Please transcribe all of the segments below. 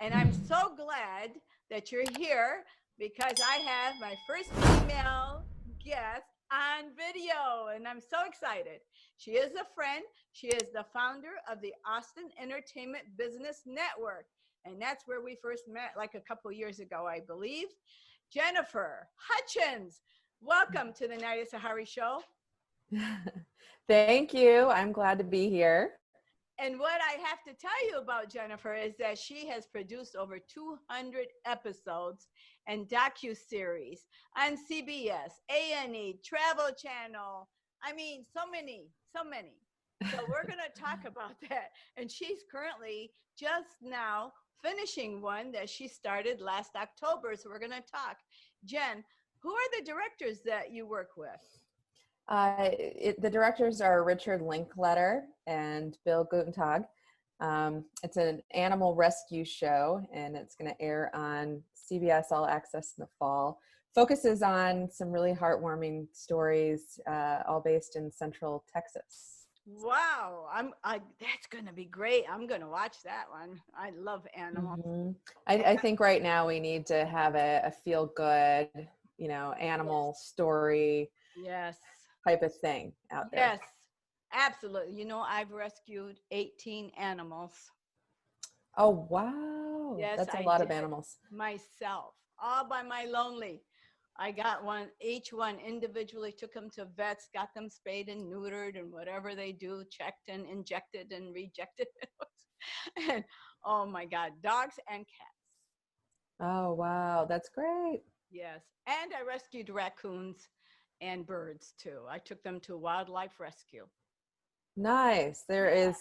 And I'm so glad that you're here because I have my first female guest on video, and I'm so excited. She is a friend. She is the founder of the Austin Entertainment Business Network, and that's where we first met, like a couple years ago, I believe. Jennifer Hutchins, welcome to the Nadia Sahari Show. Thank you. I'm glad to be here. And what I have to tell you about Jennifer is that she has produced over 200 episodes and docu-series on CBS, A&E, Travel Channel. I mean, so many, so many. So we're going to talk about that. And she's currently just now finishing one that she started last October. So we're going to talk. Jen, who are the directors that you work with? The directors are Richard Linkletter and Bill Gutentag. It's an animal rescue show, and it's going to air on CBS All Access in the fall. Focuses on some really heartwarming stories, all based in Central Texas. Wow, that's going to be great. I'm going to watch that one. I love animals. Mm-hmm. I think right now we need to have a feel-good, animal story. Yes. Type of thing out there. Yes, absolutely. You know, I've rescued 18 animals. Oh, wow. Yes, that's a I lot did of animals. myself, all by my lonely. I got each one individually, took them to vets, got them spayed and neutered and whatever they do, checked and injected and rejected. And oh my God, dogs and cats. Oh, wow. That's great. Yes. And I rescued raccoons and birds too. I took them to wildlife rescue. Nice. There's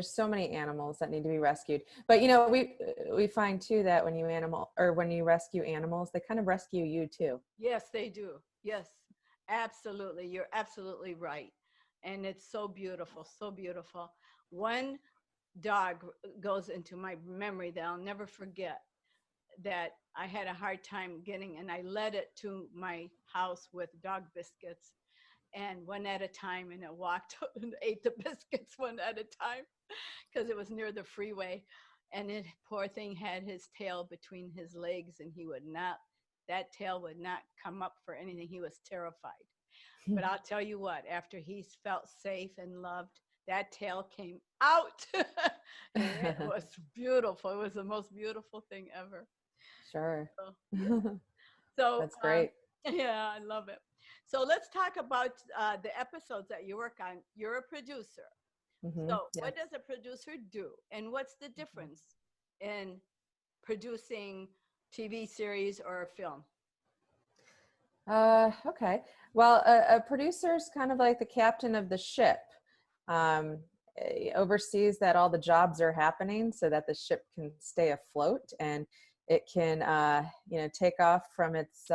so many animals that need to be rescued. But we find too that when you rescue animals, they kind of rescue you too. Yes, they do. Yes, absolutely. You're absolutely right. And it's so beautiful, so beautiful. One dog goes into my memory that I'll never forget, that I had a hard time getting, and I led it to my house with dog biscuits, and one at a time, and it walked and ate the biscuits one at a time because it was near the freeway. And it, poor thing, had his tail between his legs, and that tail would not come up for anything. He was terrified. But I'll tell you what, after he felt safe and loved, that tail came out. And it was beautiful. It was the most beautiful thing ever. Sure. So, yeah. So That's great. yeah, I love it. So let's talk about the episodes that you work on. You're a producer. Mm-hmm. So Yes. what does a producer do? And what's the difference in producing TV series or a film? Okay. Well, a producer is kind of like the captain of the ship. Oversees that all the jobs are happening so that the ship can stay afloat and it can, take off from its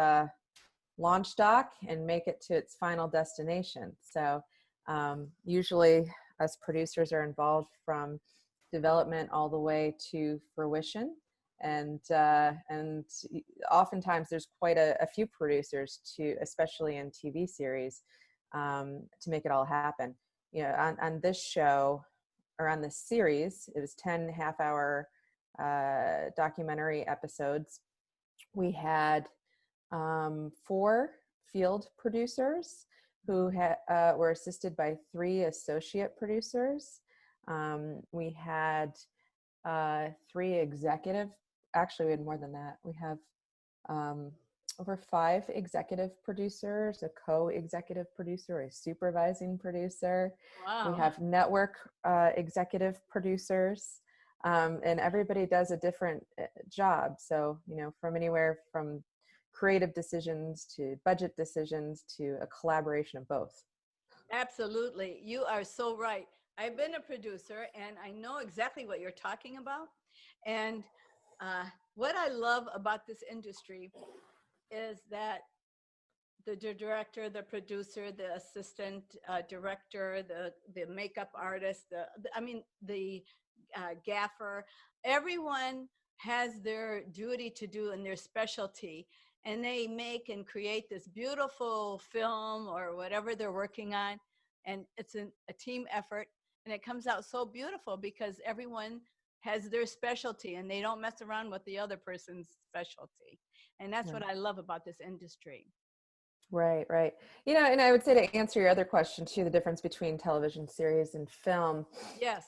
launch dock and make it to its final destination. So usually us producers are involved from development all the way to fruition. And oftentimes there's quite a few producers especially in TV series, to make it all happen. On this show, or on this series, it was 10 half-hour documentary episodes. We had 4 field producers who were assisted by 3 associate producers. We had 3 executive. Actually, we had more than that. We have over 5 executive producers, a co-executive producer, a supervising producer. Wow. We have network executive producers, and everybody does a different job. So, from anywhere from creative decisions to budget decisions to a collaboration of both. Absolutely. You are so right. I've been a producer and I know exactly what you're talking about. And what I love about this industry is that the director, the producer, the assistant director, the makeup artist, the gaffer, everyone has their duty to do and their specialty. And they make and create this beautiful film or whatever they're working on. And it's a team effort. And it comes out so beautiful because everyone has their specialty, and they don't mess around with the other person's specialty. And that's Yeah. what I love about this industry. Right, right. You know, and I would say to answer your other question too, the difference between television series and film. Yes.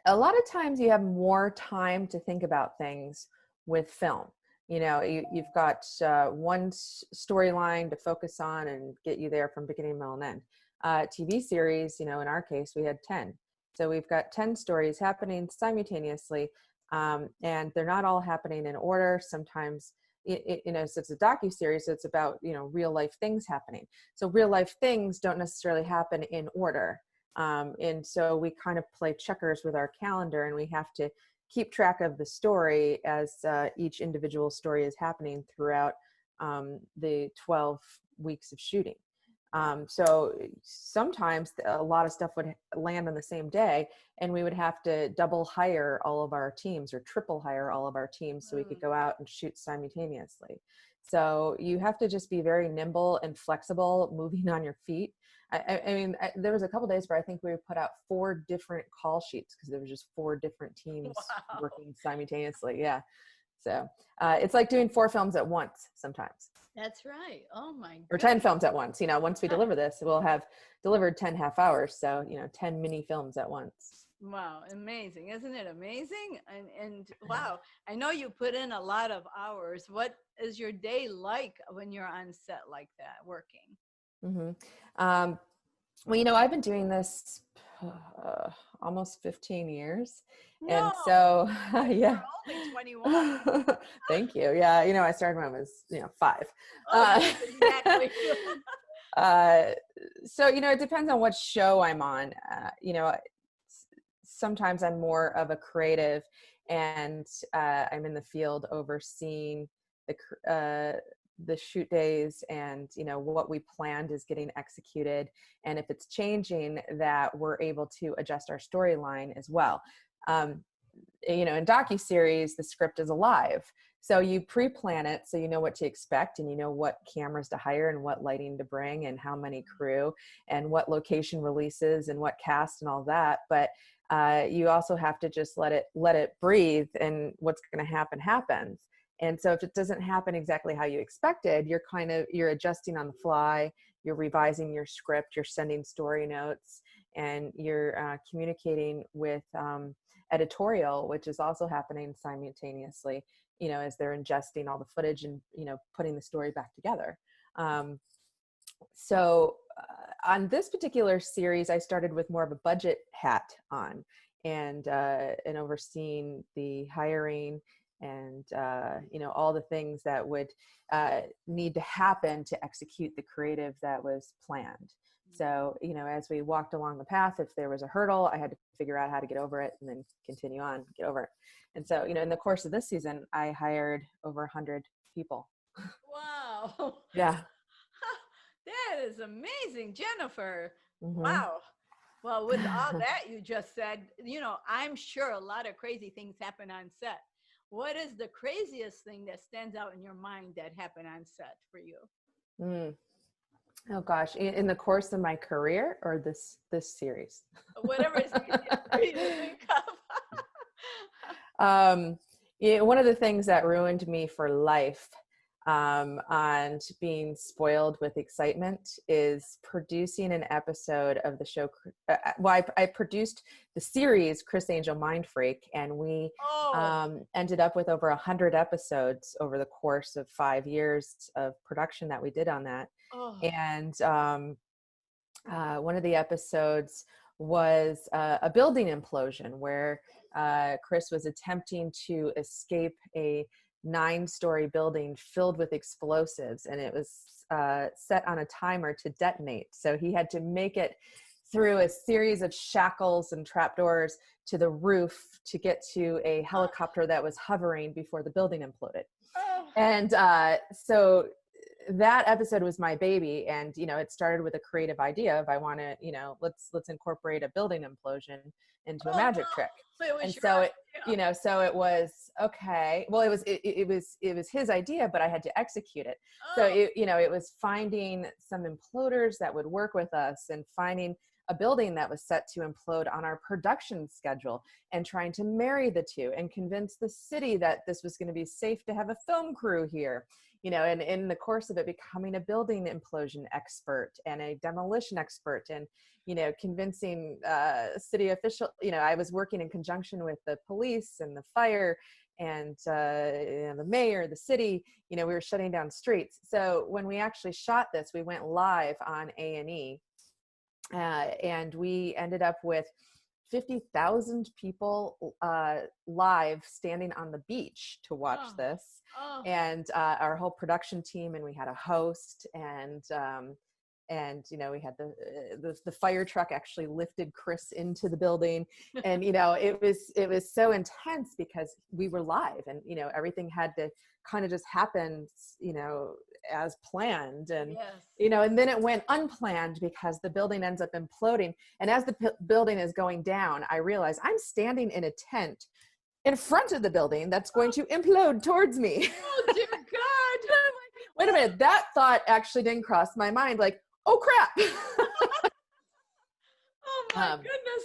A lot of times you have more time to think about things with film. You know, you've got one storyline to focus on and get you there from beginning, middle, and end. TV series, you know, in our case, we had 10. So we've got 10 stories happening simultaneously, and they're not all happening in order. Sometimes, you know, so it's a docuseries, so it's about, you know, real life things happening. So real life things don't necessarily happen in order. And so we kind of play checkers with our calendar, and we have to keep track of the story as each individual story is happening throughout the 12 weeks of shooting. So sometimes a lot of stuff would land on the same day, and we would have to double hire all of our teams or triple hire all of our teams so we could go out and shoot simultaneously. So you have to just be very nimble and flexible, moving on your feet. I mean, there was a couple days where I think we put out 4 different call sheets because there was just 4 different teams working simultaneously. Yeah. So it's like doing 4 films at once sometimes. That's right. Oh my God. Or 10 films at once. You know, once we deliver this, we'll have delivered 10 half hours. So, you know, 10 mini films at once. Wow, amazing. Isn't it amazing? And wow, I know you put in a lot of hours. What is your day like when you're on set like that, working? Mm-hmm. Well, you know, I've been doing this almost 15 years. No, And so, yeah. you're only 21. Thank you. Yeah. You know, I started when I was, you know, 5. Oh, yes, exactly. So, you know, it depends on what show I'm on. You know, sometimes I'm more of a creative, and I'm in the field overseeing the shoot days, and you know what we planned is getting executed, and if it's changing, that we're able to adjust our storyline as well. You know, in docuseries, the script is alive, so you pre-plan it so you know what to expect, and you know what cameras to hire and what lighting to bring and how many crew and what location releases and what cast and all that. But you also have to just let it breathe, and what's going to happen happens. And so if it doesn't happen exactly how you expected, you're adjusting on the fly, you're revising your script, you're sending story notes, and you're communicating with editorial, which is also happening simultaneously, you know, as they're ingesting all the footage and, you know, putting the story back together. So on this particular series, I started with more of a budget hat on, and overseeing the hiring and you know, all the things that would need to happen to execute the creative that was planned. So, you know, as we walked along the path, if there was a hurdle, I had to figure out how to get over it and then continue on, get over it. And so, you know, in the course of this season, I hired over 100 people. Wow. Yeah. That is amazing, Jennifer. Mm-hmm. Wow. Well, with all that you just said, you know, I'm sure a lot of crazy things happen on set. What is the craziest thing that stands out in your mind that happened on set for you? Oh gosh, in the course of my career or this series? Whatever is easiest for you to think of. Yeah, one of the things that ruined me for life and being spoiled with excitement is producing an episode of the show. Well, I produced the series Criss Angel Mind Freak, and we ended up with over 100 episodes over the course of 5 years of production that we did on that. And one of the episodes was a building implosion where Criss was attempting to escape a 9-story building filled with explosives, and it was set on a timer to detonate. So he had to make it through a series of shackles and trapdoors to the roof to get to a helicopter that was hovering before the building imploded. And so that episode was my baby. And, you know, it started with a creative idea of, I want to, you know, let's incorporate a building implosion into a Oh magic trick. no, it was And your so idea. you know, so it was, okay, well, it was his idea, but I had to execute it. So Oh, you know, it was finding some imploders that would work with us, and finding a building that was set to implode on our production schedule, and trying to marry the two and convince the city that this was going to be safe to have a film crew here, you know, and in the course of it, becoming a building implosion expert and a demolition expert, and, you know, convincing city official, you know, I was working in conjunction with the police and the fire and the mayor, the city, you know, we were shutting down streets. So when we actually shot this, we went live on A&E, and we ended up with 50,000 people live standing on the beach to watch this. oh, And our whole production team, and we had a host, and you know, we had the fire truck actually lifted Criss into the building. And you know, it was so intense because we were live, and you know, everything had to kind of just happen, you know, as planned. And yes. you know, and then it went unplanned because the building ends up imploding. And as the building is going down, I realize I'm standing in a tent in front of the building that's going to implode towards me. Oh dear God. Wait a minute, that thought actually didn't cross my mind. Like, oh crap. Oh my goodness.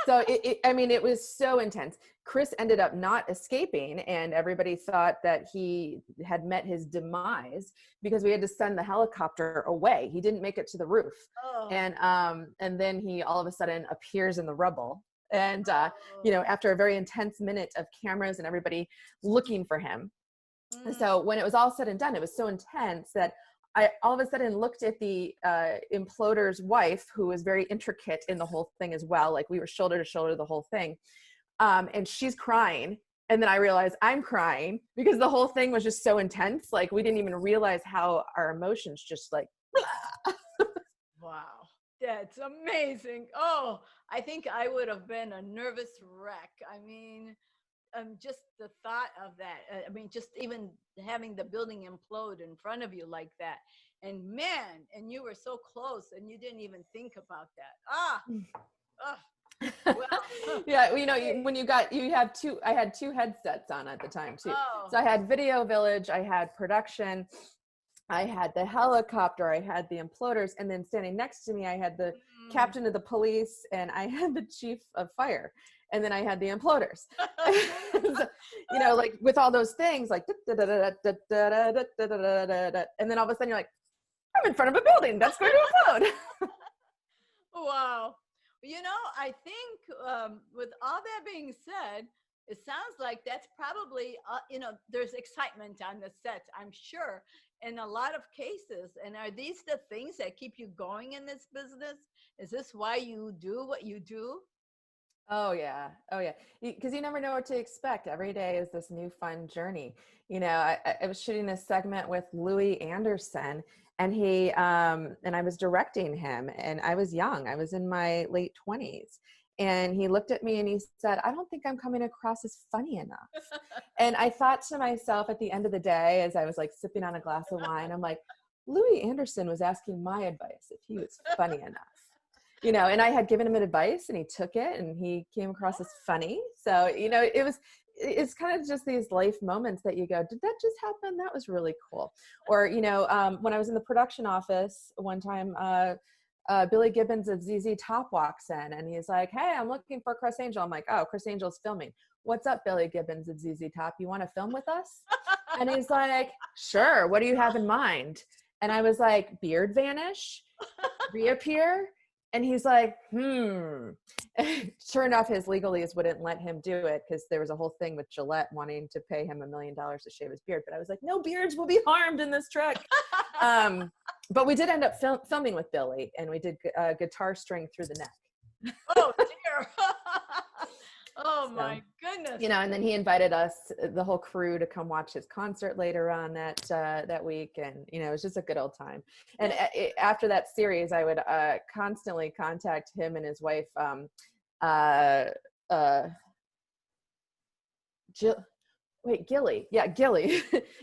So I mean, it was so intense. Criss ended up not escaping, and everybody thought that he had met his demise because we had to send the helicopter away. He didn't make it to the roof. Oh. And then he all of a sudden appears in the rubble. And, you Oh. know, after a very intense minute of cameras and everybody looking for him. And Mm. so when it was all said and done, it was so intense that I all of a sudden looked at the imploder's wife, who was very intricate in the whole thing as well. Like, we were shoulder to shoulder the whole thing. And she's crying. And then I realized I'm crying because the whole thing was just so intense. Like, we didn't even realize how our emotions just like, Wow. That's amazing. Oh, I think I would have been a nervous wreck. I mean, just the thought of that. I mean, just even having the building implode in front of you like that. And man, and you were so close and you didn't even think about that. Ah, ah. Well, yeah, you know, I had two headsets on at the time too. oh, So I had Video Village, I had production, I had the helicopter, I had the imploders, and then standing next to me, I had the captain of the police, and I had the chief of fire, and then I had the imploders. So, you know, like with all those things, like, and then all of a sudden you're like, I'm in front of a building that's going to implode. wow. You know, I think with all that being said, it sounds like that's probably, you know, there's excitement on the sets, I'm sure, in a lot of cases. And are these the things that keep you going in this business? Is this why you do what you do? Oh yeah. Oh yeah. Because you never know what to expect. Every day is this new fun journey. You know, I was shooting a segment with Louis Anderson, and and I was directing him, and I was young. I was in my late 20s. And he looked at me and he said, I don't think I'm coming across as funny enough. And I thought to myself at the end of the day, as I was like sipping on a glass of wine, I'm like, Louis Anderson was asking my advice if he was funny enough. You know, and I had given him advice and he took it and he came across as funny. So, you know, it's kind of just these life moments that you go, did that just happen? That was really cool. Or, you know, when I was in the production office one time, Billy Gibbons of ZZ Top walks in and he's like, hey, I'm looking for Criss Angel. I'm like, oh, Criss Angel's filming. What's up, Billy Gibbons of ZZ Top? You want to film with us? And he's like, sure. What do you have in mind? And I was like, beard vanish, reappear. And he's like, Sure enough, his legalese wouldn't let him do it because there was a whole thing with Gillette wanting to pay him $1 million to shave his beard. But I was like, no beards will be harmed in this trick. But we did end up filming with Billy, and we did a guitar string through the neck. Oh dear. Oh my goodness. You know, and then he invited us, the whole crew, to come watch his concert later on that week. And, you know, it was just a good old time. And after that series, I would constantly contact him and his wife, Gilly. Yeah, Gilly.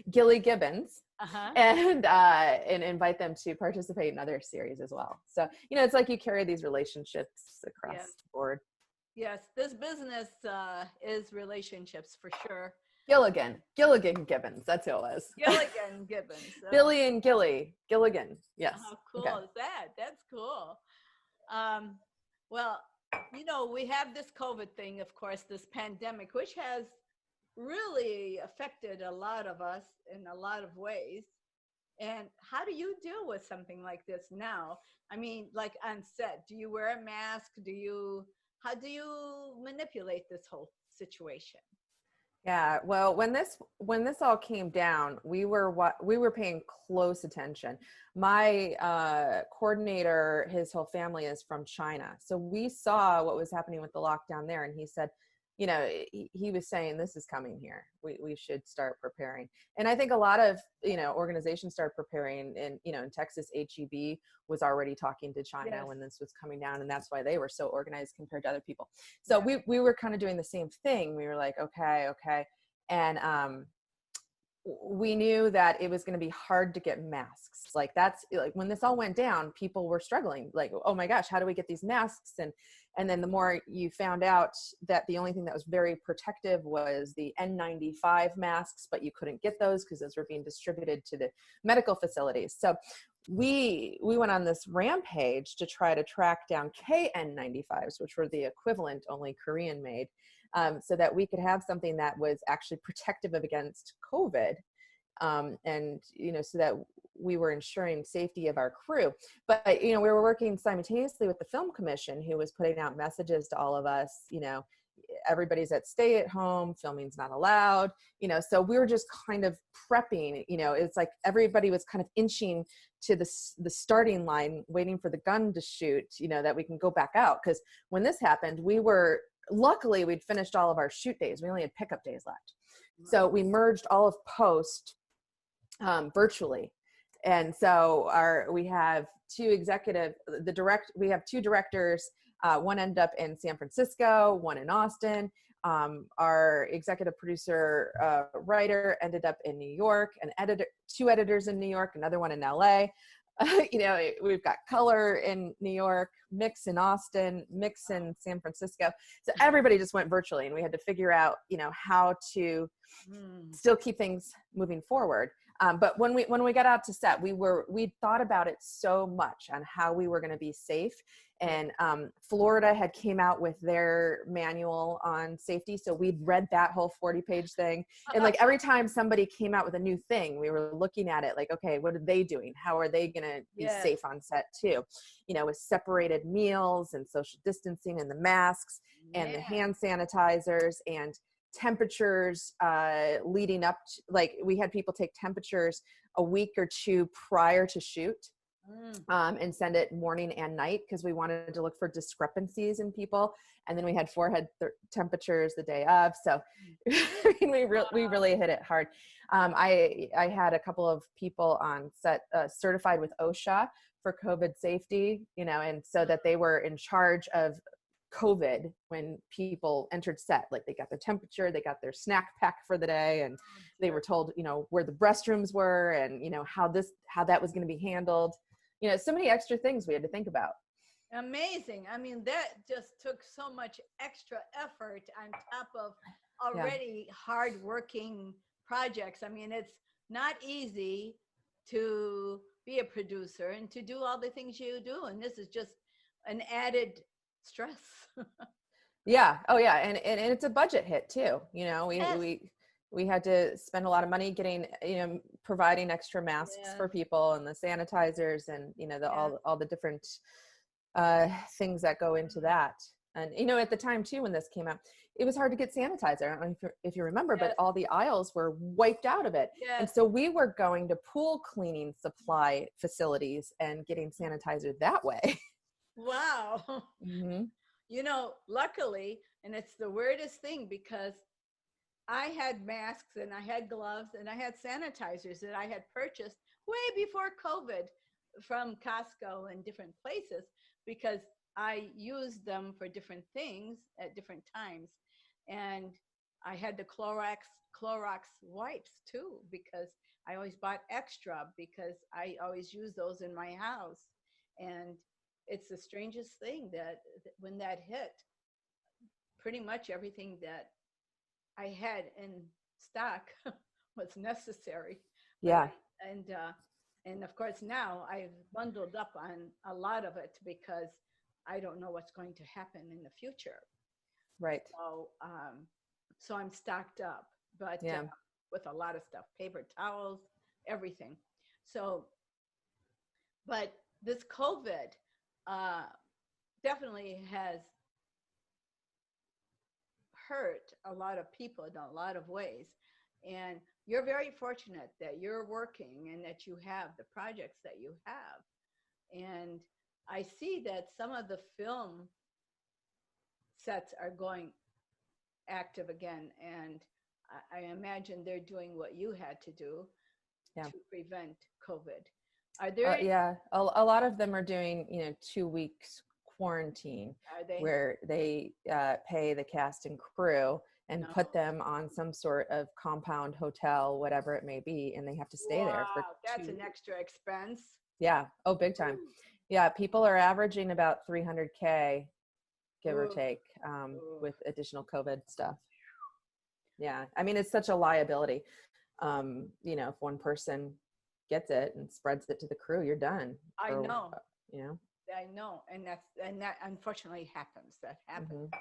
Gilly Gibbons. Uh-huh. and invite them to participate in other series as well. So, it's like you carry these relationships across Yes. the board. Yes. This business is relationships for sure. Gilligan Gibbons. That's who it was. Gilligan Gibbons. Billy and Gilligan. Yes. How Okay. cool is that? That's cool. Um, well, we have this COVID thing, of course, this pandemic, which has really affected a lot of us in a lot of ways. And how do you deal with something like this now? I mean, like on set, do you wear a mask? How do you manipulate this whole situation? Yeah, well, when this all came down, we were paying close attention. My coordinator, his whole family is from China, so we saw what was happening with the lockdown there, and he said, he was saying this is coming here. We should start preparing, and I think a lot of organizations start preparing. And in Texas, HEB was already talking to China Yes. when this was coming down, and that's why they were so organized compared to other people. So Yeah. we were kind of doing the same thing. We were like, okay, and we knew that it was going to be hard to get masks. Like that's like when this all went down, people were struggling. Like, oh my gosh, how do we get these masks? And then the more you found out that the only thing that was very protective was the N95 masks, but you couldn't get those because those were being distributed to the medical facilities. So we went on this rampage to try to track down KN95s, which were the equivalent, only Korean made, so that we could have something that was actually protective against COVID, and so that we were ensuring safety of our crew. But we were working simultaneously with the film commission, who was putting out messages to all of us, everybody's at stay at home, filming's not allowed, so we were just kind of prepping. It's like everybody was kind of inching to the starting line, waiting for the gun to shoot, that we can go back out. Because when this happened, luckily we'd finished all of our shoot days. We only had pickup days left. So we merged all of post virtually. And so we have two directors. One ended up in San Francisco, one in Austin. Our executive producer, writer ended up in New York, two editors in New York, another one in LA. We've got color in New York, mix in Austin, mix in San Francisco. So everybody just went virtually, and we had to figure out, how to still keep things moving forward. But when we got out to set, we thought about it so much on how we were going to be safe. And Florida had came out with their manual on safety, so we'd read that whole 40-page thing. And like every time somebody came out with a new thing, we were looking at it like, okay, what are they doing? How are they going to be safe on set too? With separated meals and social distancing and the masks and the hand sanitizers and temperatures leading up to, like, we had people take temperatures a week or two prior to shoot, and send it morning and night, because we wanted to look for discrepancies in people. And then we had forehead temperatures the day of. So we really hit it hard. I had a couple of people on set certified with OSHA for COVID safety, and so that they were in charge of COVID when people entered set. Like, they got their temperature, they got their snack pack for the day, and they were told, where the restrooms were, and how that was going to be handled. So many extra things we had to think about. Amazing. I mean, that just took so much extra effort on top of already hardworking projects. I mean, it's not easy to be a producer and to do all the things you do, and this is just an added stress. Yeah. Oh yeah. And it's a budget hit too. We had to spend a lot of money getting, providing extra masks for people, and the sanitizers, and, all the different things that go into that. And, at the time too, when this came out, it was hard to get sanitizer. I don't know if you remember, but all the aisles were wiped out of it. And so we were going to pool cleaning supply facilities and getting sanitizer that way. Wow. Mm-hmm. Luckily, and it's the weirdest thing, because I had masks and I had gloves and I had sanitizers that I had purchased way before COVID from Costco and different places, because I used them for different things at different times. And I had the Clorox wipes too, because I always bought extra because I always use those in my house. And it's the strangest thing that when that hit, pretty much everything that I had in stock was necessary. But Yeah. and of course now I've bundled up on a lot of it because I don't know what's going to happen in the future. Right. So I'm stocked up, but Yeah. with a lot of stuff, paper towels, everything. So, but this COVID uh, definitely has hurt a lot of people in a lot of ways. And you're very fortunate that you're working and that you have the projects that you have. And I see that some of the film sets are going active again. And I imagine they're doing what you had to do Yeah. to prevent COVID. Are there, Yeah, a lot of them are doing, 2 weeks quarantine are they? where they pay the cast and crew and No. put them on some sort of compound hotel, whatever it may be, and they have to stay there for Wow, that's an extra expense. yeah, oh, big time. Yeah, people are averaging about 300K, give or Ooh, take, ooh. with additional COVID stuff. Yeah, I mean, it's such a liability. If one person gets it and spreads it to the crew, you're done I for, know, you know. I know, and that unfortunately happens. That happens. Hmm.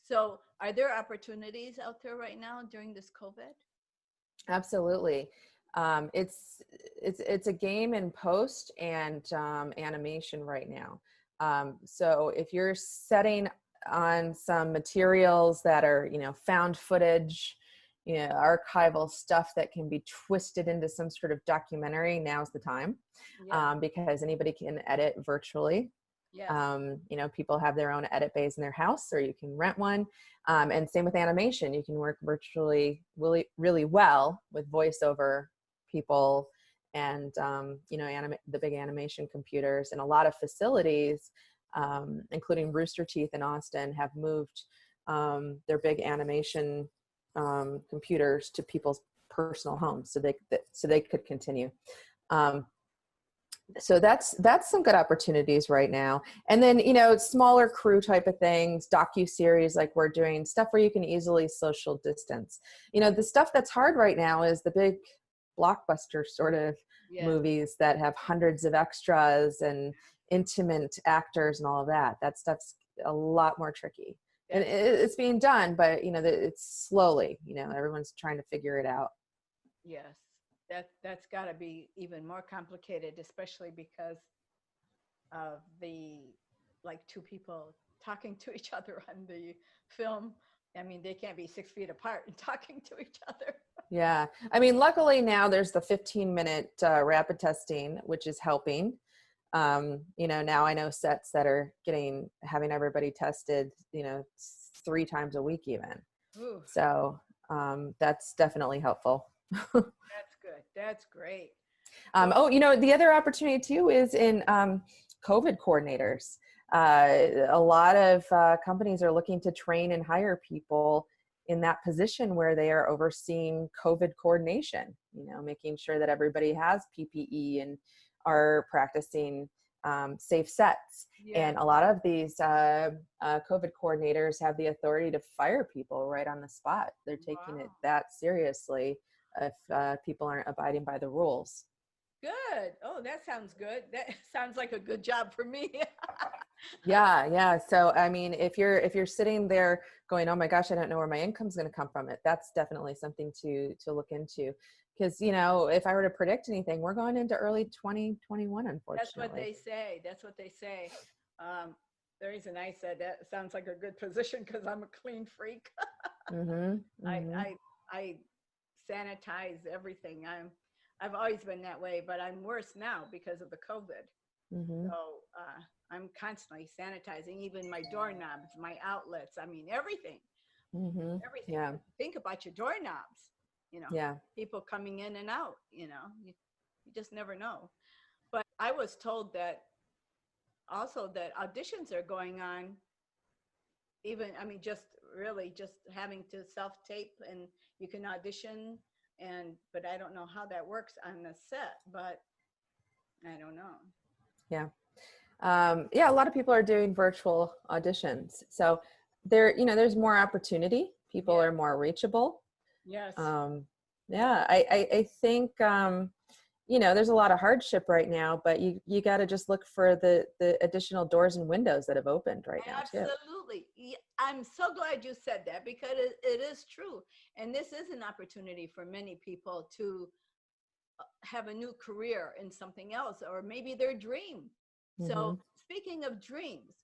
So, are there opportunities out there right now during this COVID? Absolutely. It's a game in post and animation right now. So if you're setting on some materials that are, found footage, archival stuff that can be twisted into some sort of documentary, now's the time, Yeah, because anybody can edit virtually. yes, People have their own edit bays in their house, or you can rent one. And same with animation. You can work virtually really, really well with voiceover people and, the big animation computers. And a lot of facilities, including Rooster Teeth in Austin, have moved their big animation computers to people's personal homes so they could continue. Um, so that's some good opportunities right now. And then smaller crew type of things, docu-series like we're doing, stuff where you can easily social distance. The stuff that's hard right now is the big blockbuster sort of yes, movies that have hundreds of extras and intimate actors and all of that stuff's a lot more tricky. And that's it's being done, but it's slowly, everyone's trying to figure it out. yes. That's got to be even more complicated, especially because of the like two people talking to each other on the film. I mean, they can't be 6 feet apart and talking to each other. Yeah. I mean, luckily now there's the 15-minute rapid testing, which is helping. Now I know sets that are having everybody tested, 3 times a week even. Ooh, So that's definitely helpful. that's good. That's great. The other opportunity too is in COVID coordinators. A lot of companies are looking to train and hire people in that position where they are overseeing COVID coordination, making sure that everybody has PPE and are practicing safe sets. Yeah. And a lot of these COVID coordinators have the authority to fire people right on the spot. They're taking it Wow. that seriously if people aren't abiding by the rules. Good. Oh, that sounds good. That sounds like a good job for me. Yeah. So I mean, if you're sitting there going, oh my gosh, I don't know where my income's going to come from, that's definitely something to look into. Because if I were to predict anything, we're going into early 2021, unfortunately. That's what they say. That's what they say. The reason I said that sounds like a good position because I'm a clean freak. Mm-hmm, I, mm-hmm. I I sanitize everything. I've always been that way, but I'm worse now because of the COVID. Mm-hmm. So I'm constantly sanitizing, even my doorknobs, my outlets. I mean, everything, Mm-hmm. everything. Yeah. Think about your doorknobs. Yeah. People coming in and out. You just never know. But I was told that also that auditions are going on even, I mean, just really just having to self-tape, and you can audition, and but I don't know how that works on the set, but I don't know. Yeah. Yeah, a lot of people are doing virtual auditions. So there, there's more opportunity. People Yeah. are more reachable. Yes. Um, yeah, I think, there's a lot of hardship right now, but you got to just look for the additional doors and windows that have opened right now too. Absolutely. I'm so glad you said that, because it is true. And this is an opportunity for many people to have a new career in something else, or maybe their dream. Hmm. So, speaking of dreams,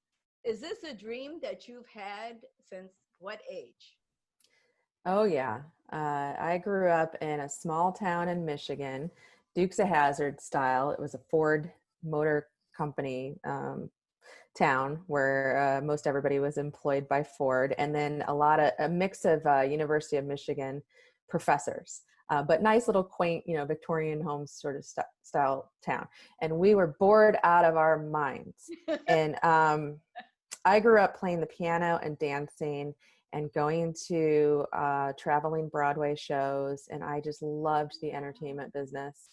is this a dream that you've had since what age? Oh yeah. I grew up in a small town in Michigan, Dukes of Hazzard style. It was a Ford Motor Company town where most everybody was employed by Ford, and then a mix of University of Michigan professors. But nice little quaint, Victorian homes sort of style town. And we were bored out of our minds. And I grew up playing the piano and dancing and going to traveling Broadway shows, and I just loved the entertainment business.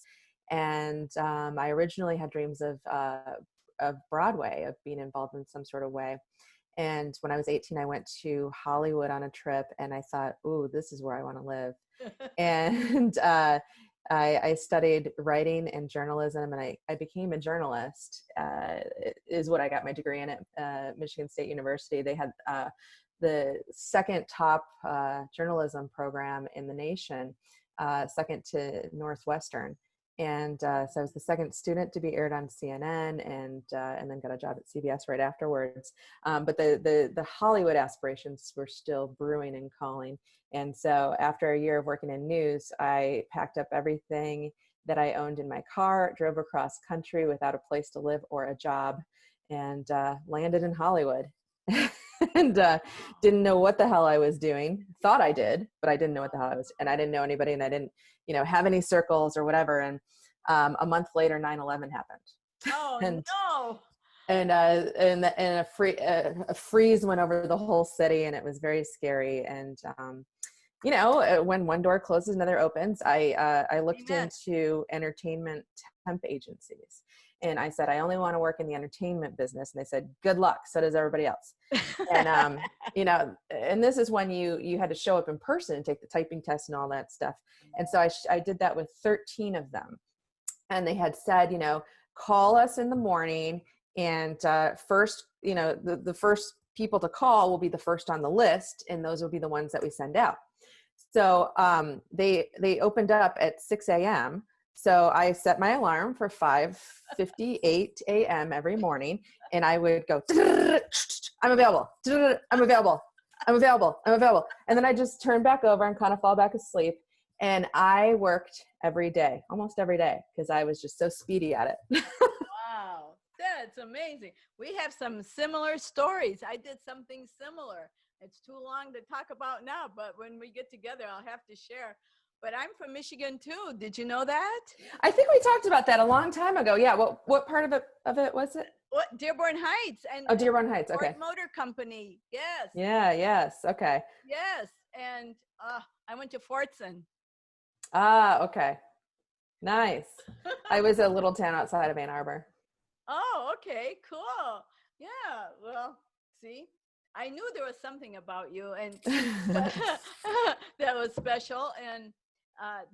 And I originally had dreams of Broadway, of being involved in some sort of way. And when I was 18, I went to Hollywood on a trip, and I thought, "Ooh, this is where I want to live." And I studied writing and journalism, and I became a journalist, is what I got my degree in at Michigan State University. They had the second top journalism program in the nation, second to Northwestern. And so I was the second student to be aired on CNN, and then got a job at CBS right afterwards. But the Hollywood aspirations were still brewing and calling. And so after a year of working in news, I packed up everything that I owned in my car, drove across country without a place to live or a job, and landed in Hollywood. And didn't know what the hell I was doing. Thought I did, but I didn't know what the hell I was. And I didn't know anybody, and I didn't, have any circles or whatever. And a month later, 9/11 happened. Oh and no. and a freeze went over the whole city, and it was very scary. And when one door closes, another opens. I looked Amen. into entertainment temp agencies, and I said, I only want to work in the entertainment business. And they said, good luck. So does everybody else. And and this is when you had to show up in person and take the typing test and all that stuff. And so I did that with 13 of them. And they had said, call us in the morning, and first, the first people to call will be the first on the list, and those will be the ones that we send out. So they opened up at 6 a.m. So I set my alarm for 5:58 a.m. every morning, and I would go, I'm available, I'm available, I'm available, I'm available. And then I just turn back over and kind of fall back asleep. And I worked every day, almost every day, because I was just so speedy at it. Wow, that's amazing. We have some similar stories. I did something similar. It's too long to talk about now, but when we get together, I'll have to share. But I'm from Michigan too. Did you know that? I think we talked about that a long time ago. Yeah. What part of it was it? What, Dearborn Heights and Oh, Dearborn Heights. Ford Okay. Motor Company. Yes, Yeah. Yes. Okay. yes. And I went to Fortson. Ah. Okay. Nice. I was a little town outside of Ann Arbor. Oh, okay, cool. Yeah, well, see, I knew there was something about you, and that was special, and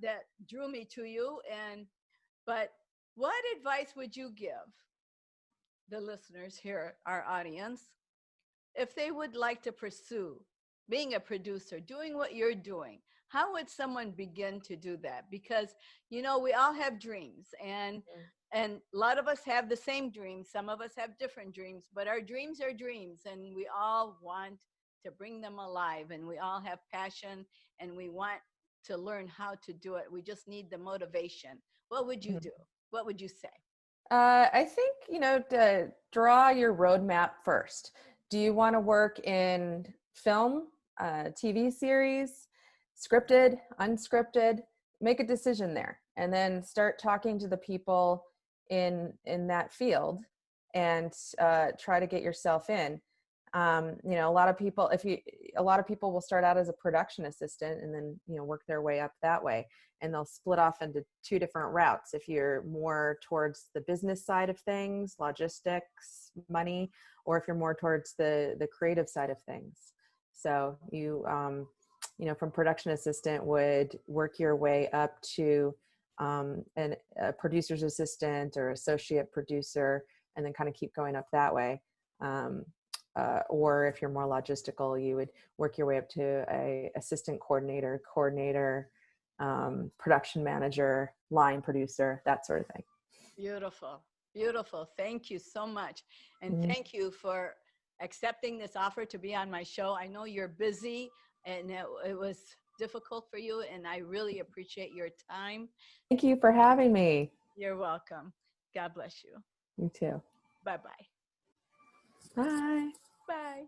that drew me to you. And but what advice would you give the listeners here, our audience, if they would like to pursue being a producer, doing what you're doing? How would someone begin to do that? Because we all have dreams, and a lot of us have the same dreams. Some of us have different dreams, but our dreams are dreams, and we all want to bring them alive, and we all have passion, and we want to learn how to do it. We just need the motivation. What would you do? What would you say? I think, to draw your roadmap first. Do you want to work in film, TV series, scripted, unscripted? Make a decision there, and then start talking to the people in that field, and try to get yourself in. You know, a lot of people will start out as a production assistant and then, you know, work their way up that way, and they'll split off into two different routes. If you're more towards the business side of things, logistics, money, or if you're more towards the creative side of things. So you know, from production assistant would work your way up to a producer's assistant or associate producer, and then kind of keep going up that way. Or if you're more logistical, you would work your way up to a assistant coordinator, production manager, line producer, that sort of thing. Beautiful. Beautiful. Thank you so much. And thank you for accepting this offer to be on my show. I know you're busy and it was difficult for you, and I really appreciate your time. Thank you for having me. You're welcome. God bless you. You too. Bye-bye. Bye. Bye.